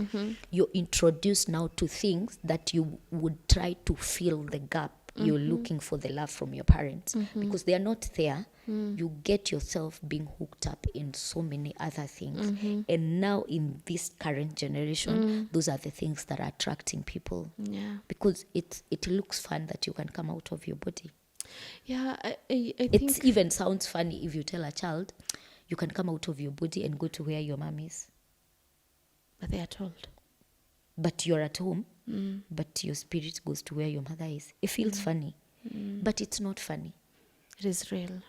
You're introduced now to things that you would try to fill the gap. You're looking for the love from your parents because they are not there. You get yourself being hooked up in so many other things. And now in this current generation, those are the things that are attracting people. Yeah. Because it looks fun that you can come out of your body. Yeah, I think... It even sounds funny if you tell a child, you can come out of your body and go to where your mom is. But they are told. But you're at home, but your spirit goes to where your mother is. It feels funny, but it's not funny. It is real.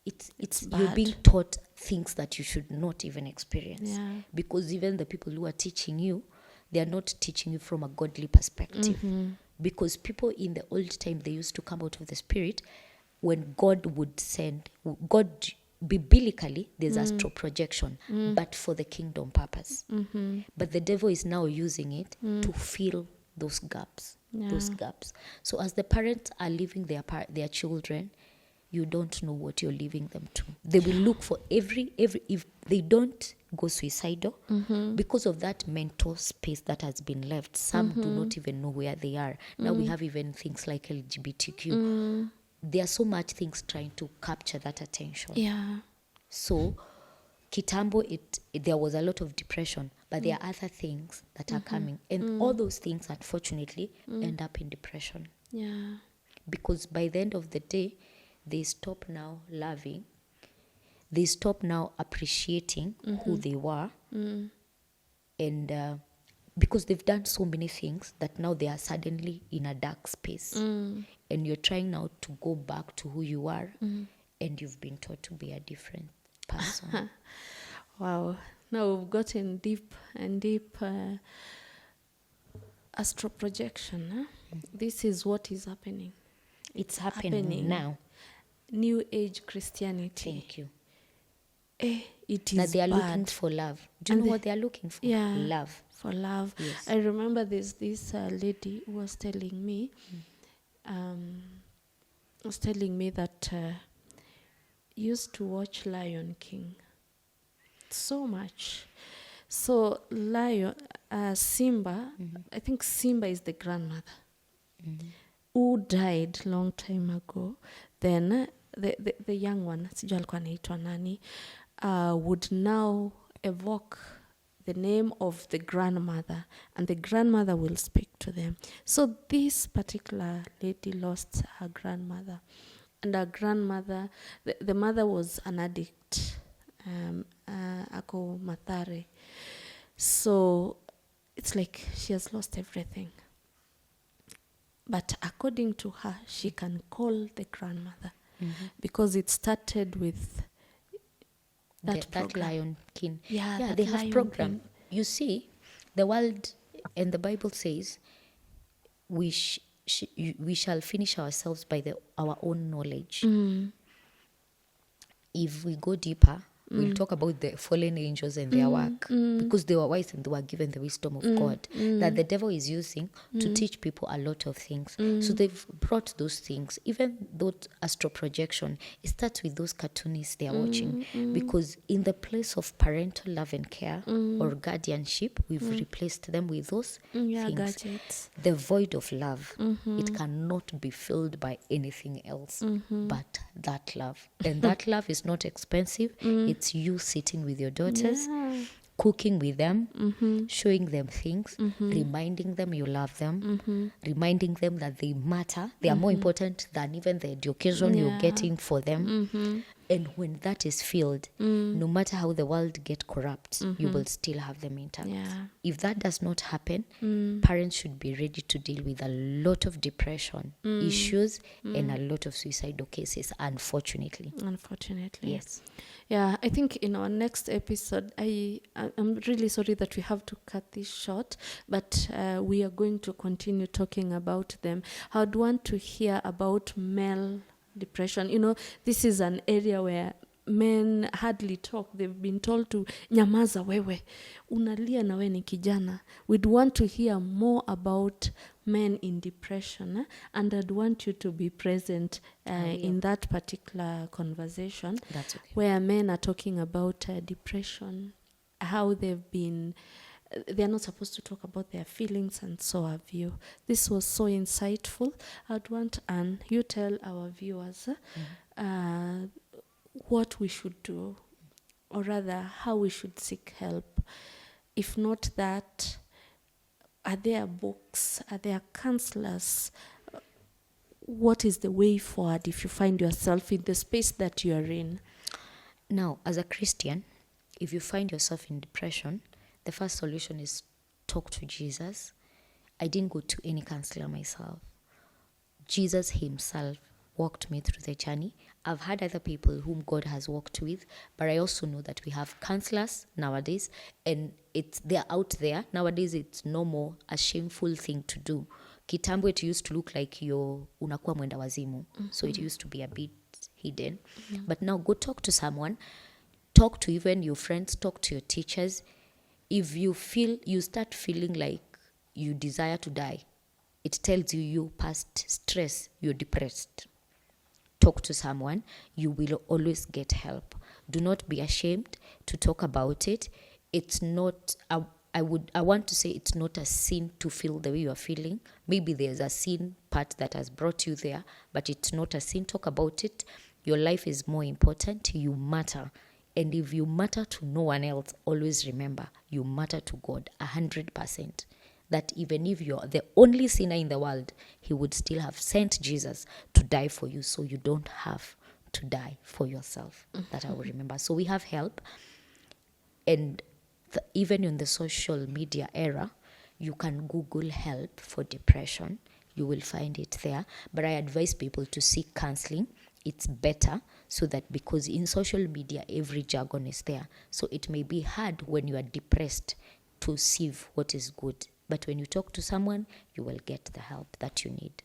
It's you're being taught things that you should not even experience. Yeah. Because even the people who are teaching you, they are not teaching you from a godly perspective. Because people in the old time, they used to come out of the spirit when God would send, biblically, there's astral projection, but for the kingdom purpose. But the devil is now using it to fill those gaps. So as the parents are leaving their children, you don't know what you're leaving them to. They will look for if they don't go suicidal, because of that mental space that has been left. Some do not even know where they are. Now we have even things like LGBTQ. there are so much things trying to capture that attention. Yeah. So kitambo, there was a lot of depression, but there are other things that are coming, and all those things unfortunately end up in depression, Yeah. because by the end of the day they stop now loving, they stop now appreciating who they were, and because they've done so many things that now they are suddenly in a dark space, and you're trying now to go back to who you are, and you've been taught to be a different person. Wow. Now we've gotten deep and deep. Astral projection. Huh? This is what is happening. It's happening now. New Age Christianity. Thank you. It That is they are bad. looking for love. Do you know what they are looking for? Yeah. Love. For love. Yes. I remember this lady who was telling me, that used to watch Lion King so much. So Simba, I think Simba is the grandmother who died long time ago. Then the young one, sijui alikuwa anaitwa nani, would now evoke the name of the grandmother, and the grandmother will speak to them. So this particular lady lost her grandmother, and her grandmother, the mother was an addict, ako Mathare. So it's like she has lost everything. But according to her, she can call the grandmother, because it started with that Lion King. Yeah, they that have Lion program. King. You see, the world and the Bible says we shall finish ourselves by our own knowledge. If we go deeper, we'll talk about the fallen angels and their work, because they were wise and they were given the wisdom of God that the devil is using to teach people a lot of things. So they've brought those things. Even though astral projection, it starts with those cartoonists they are watching, because in the place of parental love and care or guardianship, we've replaced them with those things. Gadgets. The void of love, it cannot be filled by anything else but that love. And that love is not expensive. It's you sitting with your daughters, cooking with them, showing them things, reminding them you love them, reminding them that they matter. They are more important than even the education you're getting for them. And when that is filled, no matter how the world get corrupt, you will still have them intact. Yeah. If that does not happen, parents should be ready to deal with a lot of depression issues and a lot of suicidal cases, unfortunately. Yes. Yeah, I think in our next episode, I'm really sorry that we have to cut this short, but we are going to continue talking about them. I'd want to hear about male depression. You know, this is an area where men hardly talk. They've been told to nyamaza wewe, unalia na we ni kijana. We'd want to hear more about men in depression, and I'd want you to be present in that particular conversation. That's okay. Where men are talking about depression, how they've been, they're not supposed to talk about their feelings, and so have you. This was so insightful. I'd want, Anne, you tell our viewers what we should do, or rather how we should seek help. If not that, are there books? Are there counselors? What is the way forward if you find yourself in the space that you are in? Now, as a Christian, if you find yourself in depression, the first solution is talk to Jesus. I didn't go to any counselor myself. Jesus himself walked me through the journey. I've had other people whom God has walked with, but I also know that we have counselors nowadays, and they're out there. Nowadays, it's no more a shameful thing to do. Kitambo, it used to look like unakuwa mwenda wazimu. So it used to be a bit hidden. But now go talk to someone. Talk to even your friends. Talk to your teachers. If you start feeling like you desire to die, it tells you past stress, you're depressed. Talk to someone. You will always get help. Do not be ashamed to talk about it. It's not I want to say it's not a sin to feel the way you are feeling. Maybe there's a sin part that has brought you there, but it's not a sin. Talk about it. Your life is more important. You matter. And if you matter to no one else, always remember, you matter to God 100%. That even if you're the only sinner in the world, he would still have sent Jesus to die for you, so you don't have to die for yourself. That I will remember. So we have help. And even in the social media era, you can Google help for depression. You will find it there. But I advise people to seek counseling. It's better, so that, because in social media, every jargon is there. So it may be hard when you are depressed to sieve what is good. But when you talk to someone, you will get the help that you need.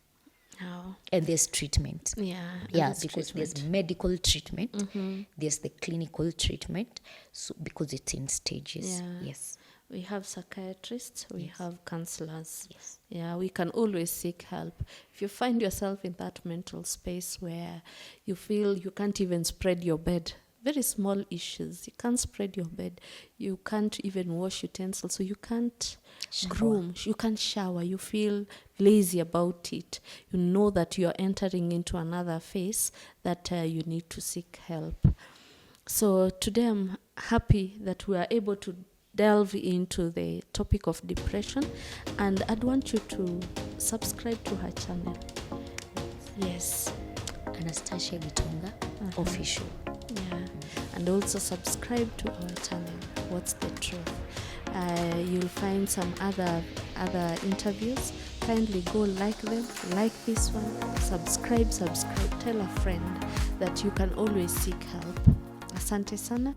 Oh. And there's treatment. Yeah, because there's medical treatment, there's the clinical treatment, so because it's in stages. Yeah. Yes. We have psychiatrists, we have counselors. Yes. Yeah, we can always seek help. If you find yourself in that mental space where you feel you can't even spread your bed, very small issues, you can't spread your bed, you can't even wash utensils, so you can't groom, you can't shower, you feel lazy about it, you know that you're entering into another phase that you need to seek help. So today I'm happy that we are able to delve into the topic of depression, and I'd want you to subscribe to her channel. Yes, Annastacia Gitonga official. yeah, and also subscribe to our channel, What's the Truth. You'll find some other interviews. Kindly go like them, like this one, subscribe, tell a friend that you can always seek help. Asante sana.